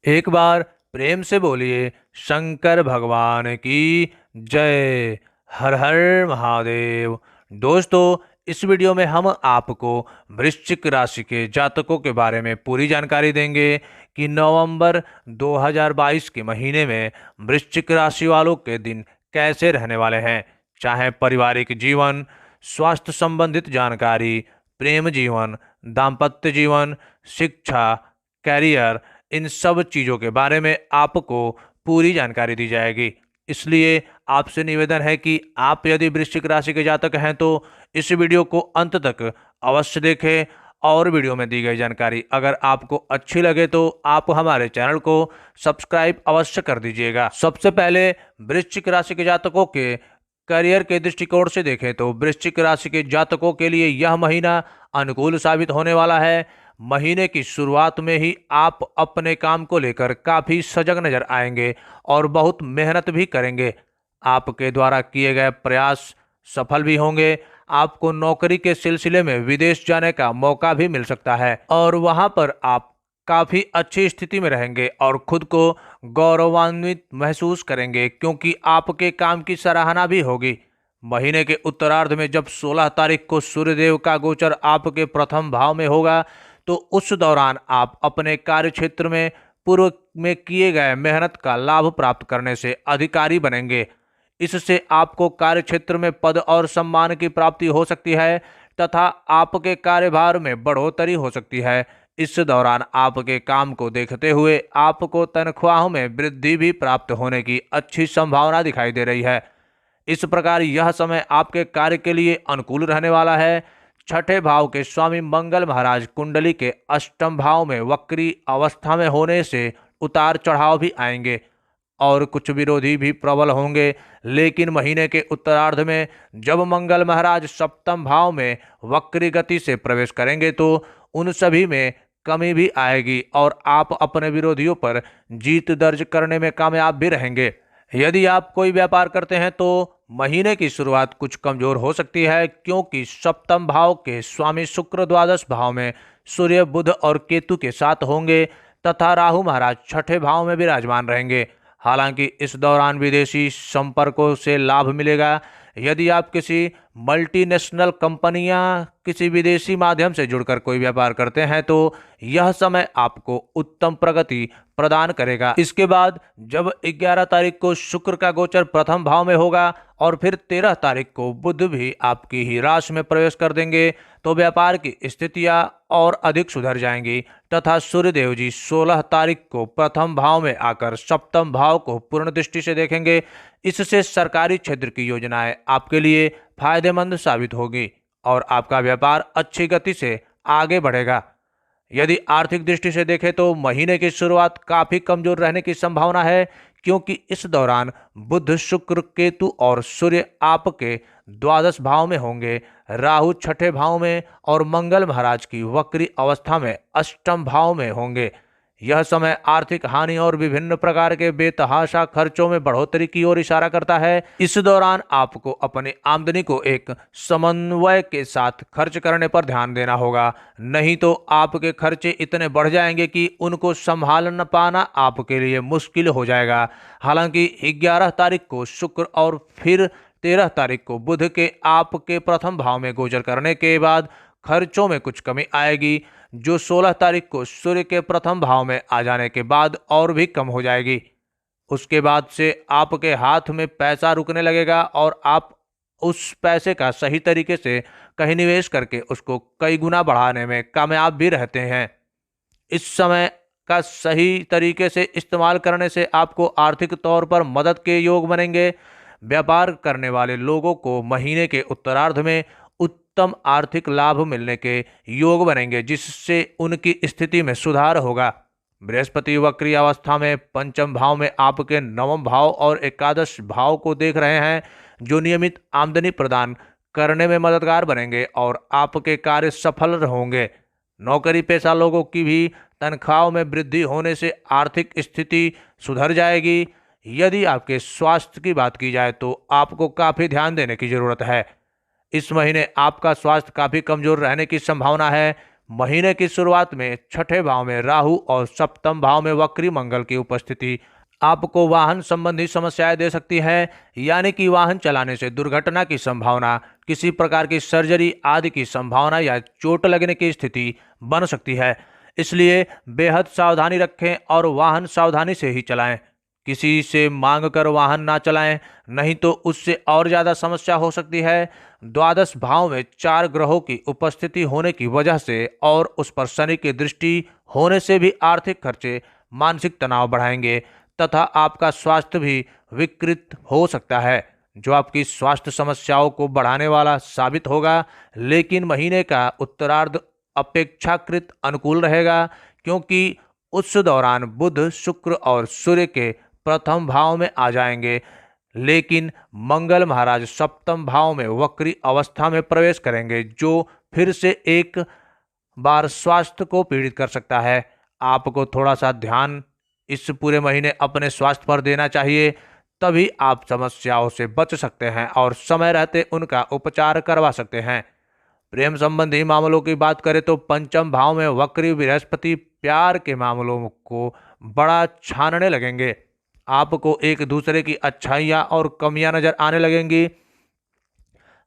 एक बार प्रेम से बोलिए शंकर भगवान की जय। हर हर महादेव। दोस्तों, इस वीडियो में हम आपको वृश्चिक राशि के जातकों के बारे में पूरी जानकारी देंगे कि नवंबर 2022 के महीने में वृश्चिक राशि वालों के दिन कैसे रहने वाले हैं। चाहे पारिवारिक जीवन, स्वास्थ्य संबंधित जानकारी, प्रेम जीवन, दाम्पत्य जीवन, शिक्षा, कैरियर, इन सब चीज़ों के बारे में आपको पूरी जानकारी दी जाएगी। इसलिए आपसे निवेदन है कि आप यदि वृश्चिक राशि के जातक हैं तो इस वीडियो को अंत तक अवश्य देखें। और वीडियो में दी गई जानकारी अगर आपको अच्छी लगे तो आप हमारे चैनल को सब्सक्राइब अवश्य कर दीजिएगा। सबसे पहले वृश्चिक राशि के जातकों के करियर के दृष्टिकोण से देखें तो वृश्चिक राशि के जातकों के लिए यह महीना अनुकूल साबित होने वाला है। महीने की शुरुआत में ही आप अपने काम को लेकर काफी सजग नजर आएंगे और बहुत मेहनत भी करेंगे। आपके द्वारा किए गए प्रयास सफल भी होंगे। आपको नौकरी के सिलसिले में विदेश जाने का मौका भी मिल सकता है और वहां पर आप काफी अच्छी स्थिति में रहेंगे और खुद को गौरवान्वित महसूस करेंगे क्योंकि आपके काम की सराहना भी होगी। महीने के उत्तरार्ध में जब 16 तारीख को सूर्यदेव का गोचर आपके प्रथम भाव में होगा तो उस दौरान आप अपने कार्य क्षेत्र में पूर्व में किए गए मेहनत का लाभ प्राप्त करने से अधिकारी बनेंगे। इससे आपको कार्य क्षेत्र में पद और सम्मान की प्राप्ति हो सकती है तथा आपके कार्यभार में बढ़ोतरी हो सकती है। इस दौरान आपके काम को देखते हुए आपको तनख्वाहों में वृद्धि भी प्राप्त होने की अच्छी संभावना दिखाई दे रही है। इस प्रकार यह समय आपके कार्य के लिए अनुकूल रहने वाला है। छठे भाव के स्वामी मंगल महाराज कुंडली के अष्टम भाव में वक्री अवस्था में होने से उतार चढ़ाव भी आएंगे और कुछ विरोधी भी प्रबल होंगे। लेकिन महीने के उत्तरार्ध में जब मंगल महाराज सप्तम भाव में वक्री गति से प्रवेश करेंगे तो उन सभी में कमी भी आएगी और आप अपने विरोधियों पर जीत दर्ज करने में कामयाब भी रहेंगे। यदि आप कोई व्यापार करते हैं तो महीने की शुरुआत कुछ कमजोर हो सकती है क्योंकि सप्तम भाव के स्वामी शुक्र द्वादश भाव में सूर्य, बुध और केतु के साथ होंगे तथा राहु महाराज छठे भाव में विराजमान रहेंगे। हालांकि इस दौरान विदेशी संपर्कों से लाभ मिलेगा। यदि आप किसी मल्टीनेशनल कंपनी या किसी विदेशी माध्यम से जुड़कर कोई व्यापार करते हैं तो यह समय आपको उत्तम प्रगति प्रदान करेगा। इसके बाद जब 11 तारीख को शुक्र का गोचर प्रथम भाव में होगा और फिर 13 तारीख को बुध भी आपकी ही राशि में प्रवेश कर देंगे तो व्यापार की स्थितियां और अधिक सुधर जाएंगी तथा सूर्यदेव जी 16 तारीख को प्रथम भाव में आकर सप्तम भाव को पूर्ण दृष्टि से देखेंगे। इससे सरकारी क्षेत्र की योजनाएं आपके लिए फायदेमंद साबित होगी और आपका व्यापार अच्छी गति से आगे बढ़ेगा। यदि आर्थिक दृष्टि से देखें तो महीने की शुरुआत काफी कमजोर रहने की संभावना है क्योंकि इस दौरान बुध, शुक्र, केतु और सूर्य आपके द्वादश भाव में होंगे, राहु छठे भाव में और मंगल महाराज की वक्री अवस्था में अष्टम भाव में होंगे। यह समय आर्थिक हानि और विभिन्न प्रकार के बेतहाशा खर्चों में बढ़ोतरी की ओर इशारा करता है। इस दौरान आपको अपनी आमदनी को एक समन्वय के साथ खर्च करने पर ध्यान देना होगा, नहीं तो आपके खर्चे इतने बढ़ जाएंगे कि उनको संभाल न पाना आपके लिए मुश्किल हो जाएगा। हालांकि 11 तारीख को शुक्र और फिर 13 तारीख को बुध के आपके प्रथम भाव में गोचर करने के बाद खर्चों में कुछ कमी आएगी जो 16 तारीख को सूर्य के प्रथम भाव में आ जाने के बाद और भी कम हो जाएगी। उसके बाद से आपके हाथ में पैसा रुकने लगेगा और आप उस पैसे का सही तरीके से कहीं निवेश करके उसको कई गुना बढ़ाने में कामयाब भी रहते हैं। इस समय का सही तरीके से इस्तेमाल करने से आपको आर्थिक तौर पर मदद के योग बनेंगे। व्यापार करने वाले लोगों को महीने के उत्तरार्ध में उत्तम आर्थिक लाभ मिलने के योग बनेंगे जिससे उनकी स्थिति में सुधार होगा। बृहस्पति वक्री अवस्था में पंचम भाव में आपके नवम भाव और एकादश भाव को देख रहे हैं जो नियमित आमदनी प्रदान करने में मददगार बनेंगे और आपके कार्य सफल होंगे। नौकरी पेशा लोगों की भी तनख्वाहों में वृद्धि होने से आर्थिक स्थिति सुधर जाएगी। यदि आपके स्वास्थ्य की बात की जाए तो आपको काफ़ी ध्यान देने की जरूरत है। इस महीने आपका स्वास्थ्य काफ़ी कमजोर रहने की संभावना है। महीने की शुरुआत में छठे भाव में राहु और सप्तम भाव में वक्री मंगल की उपस्थिति आपको वाहन संबंधी समस्याएं दे सकती है, यानी कि वाहन चलाने से दुर्घटना की संभावना, किसी प्रकार की सर्जरी आदि की संभावना या चोट लगने की स्थिति बन सकती है। इसलिए बेहद सावधानी रखें और वाहन सावधानी से ही चलाएं। किसी से मांग कर वाहन ना चलाएं, नहीं तो उससे और ज्यादा समस्या हो सकती है। द्वादश भाव में 4 ग्रहों की उपस्थिति होने की वजह से और उस पर शनि की दृष्टि होने से भी आर्थिक खर्चे मानसिक तनाव बढ़ाएंगे तथा आपका स्वास्थ्य भी विकृत हो सकता है, जो आपकी स्वास्थ्य समस्याओं को बढ़ाने वाला साबित होगा। लेकिन महीने का उत्तरार्ध अपेक्षाकृत अनुकूल रहेगा, क्योंकि उस दौरान बुध, शुक्र और सूर्य के प्रथम भाव में आ जाएंगे। लेकिन मंगल महाराज सप्तम भाव में वक्री अवस्था में प्रवेश करेंगे, जो फिर से एक बार स्वास्थ्य को पीड़ित कर सकता है। आपको थोड़ा सा ध्यान इस पूरे महीने अपने स्वास्थ्य पर देना चाहिए, तभी आप समस्याओं से बच सकते हैं और समय रहते उनका उपचार करवा सकते हैं। प्रेम संबंधी मामलों की बात करें तो पंचम भाव में वक्री बृहस्पति प्यार के मामलों को बड़ा छानने लगेंगे। आपको एक दूसरे की अच्छाइयाँ और कमियां नजर आने लगेंगी।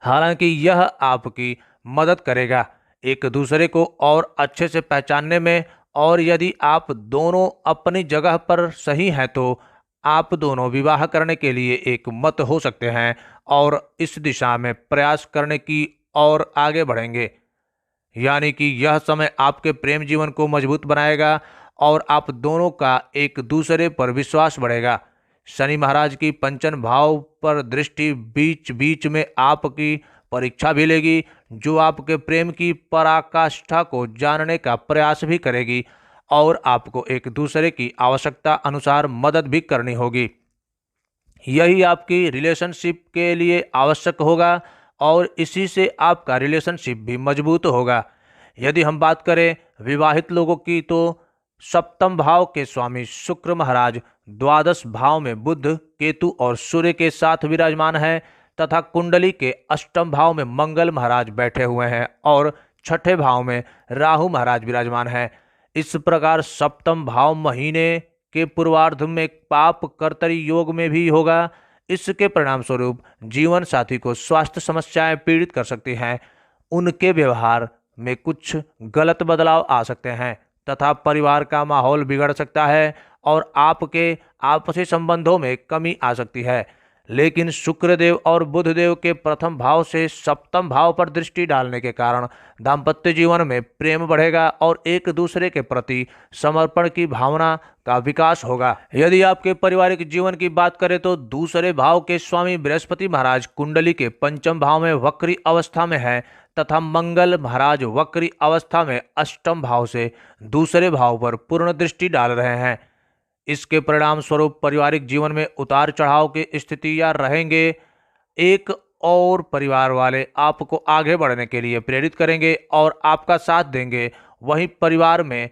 हालांकि यह आपकी मदद करेगा एक दूसरे को और अच्छे से पहचानने में, और यदि आप दोनों अपनी जगह पर सही हैं तो आप दोनों विवाह करने के लिए एक मत हो सकते हैं और इस दिशा में प्रयास करने की और आगे बढ़ेंगे। यानी कि यह समय आपके प्रेम जीवन को मजबूत बनाएगा और आप दोनों का एक दूसरे पर विश्वास बढ़ेगा। शनि महाराज की पंचम भाव पर दृष्टि बीच बीच में आपकी परीक्षा भी लेगी, जो आपके प्रेम की पराकाष्ठा को जानने का प्रयास भी करेगी और आपको एक दूसरे की आवश्यकता अनुसार मदद भी करनी होगी। यही आपकी रिलेशनशिप के लिए आवश्यक होगा और इसी से आपका रिलेशनशिप भी मजबूत होगा। यदि हम बात करें विवाहित लोगों की, तो सप्तम भाव के स्वामी शुक्र महाराज द्वादश भाव में बुध, केतु और सूर्य के साथ विराजमान है तथा कुंडली के अष्टम भाव में मंगल महाराज बैठे हुए हैं और छठे भाव में राहु महाराज विराजमान है। इस प्रकार सप्तम भाव महीने के पूर्वार्ध में पाप कर्तरी योग में भी होगा। इसके परिणाम स्वरूप जीवन साथी को स्वास्थ्य समस्याएं पीड़ित कर सकती हैं, उनके व्यवहार में कुछ गलत बदलाव आ सकते हैं तथा परिवार का माहौल बिगड़ सकता है और आपके आपसी संबंधों में कमी आ सकती है। लेकिन शुक्रदेव और बुधदेव के प्रथम भाव से सप्तम भाव पर दृष्टि डालने के कारण दाम्पत्य जीवन में प्रेम बढ़ेगा और एक दूसरे के प्रति समर्पण की भावना का विकास होगा। यदि आपके पारिवारिक जीवन की बात करें तो दूसरे भाव के स्वामी बृहस्पति महाराज कुंडली के पंचम भाव में वक्री अवस्था में है तथा मंगल महाराज वक्री अवस्था में अष्टम भाव से दूसरे भाव पर पूर्ण दृष्टि डाल रहे हैं। इसके परिणाम स्वरूप पारिवारिक जीवन में उतार चढ़ाव की स्थितियां रहेंगे। एक और परिवार वाले आपको आगे बढ़ने के लिए प्रेरित करेंगे और आपका साथ देंगे। वहीं परिवार में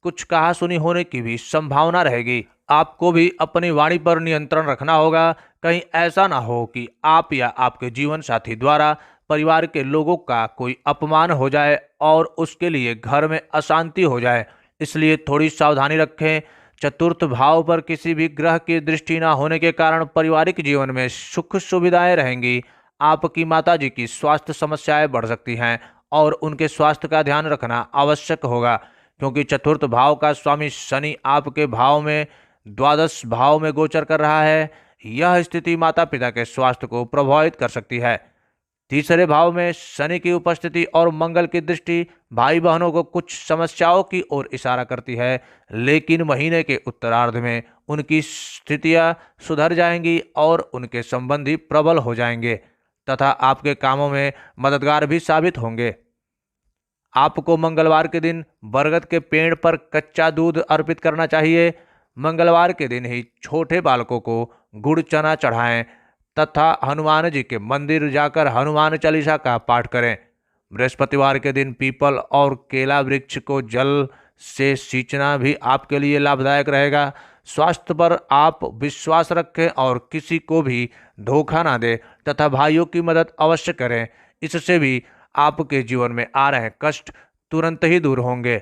कुछ कहासुनी होने की भी संभावना रहेगी। आपको भी अपनी वाणी पर नियंत्रण रखना होगा। कहीं ऐसा ना हो कि आप या आपके जीवन साथी द्वारा परिवार के लोगों का कोई अपमान हो जाए और उसके लिए घर में अशांति हो जाए, इसलिए थोड़ी सावधानी रखें। चतुर्थ भाव पर किसी भी ग्रह की दृष्टि न होने के कारण पारिवारिक जीवन में सुख सुविधाएं रहेंगी। आपकी माताजी की स्वास्थ्य समस्याएं बढ़ सकती हैं और उनके स्वास्थ्य का ध्यान रखना आवश्यक होगा, क्योंकि चतुर्थ भाव का स्वामी शनि आपके भाव में द्वादश भाव में गोचर कर रहा है। यह स्थिति माता पिता के स्वास्थ्य को प्रभावित कर सकती है। तीसरे भाव में शनि की उपस्थिति और मंगल की दृष्टि भाई बहनों को कुछ समस्याओं की ओर इशारा करती है, लेकिन महीने के उत्तरार्ध में उनकी स्थितियां सुधर जाएंगी और उनके संबंधी प्रबल हो जाएंगे तथा आपके कामों में मददगार भी साबित होंगे। आपको मंगलवार के दिन बरगद के पेड़ पर कच्चा दूध अर्पित करना चाहिए। मंगलवार के दिन ही छोटे बालकों को गुड़ चना चढ़ाएं तथा हनुमान जी के मंदिर जाकर हनुमान चालीसा का पाठ करें। बृहस्पतिवार के दिन पीपल और केला वृक्ष को जल से सींचना भी आपके लिए लाभदायक रहेगा। स्वास्थ्य पर आप विश्वास रखें और किसी को भी धोखा ना दें तथा भाइयों की मदद अवश्य करें। इससे भी आपके जीवन में आ रहे कष्ट तुरंत ही दूर होंगे।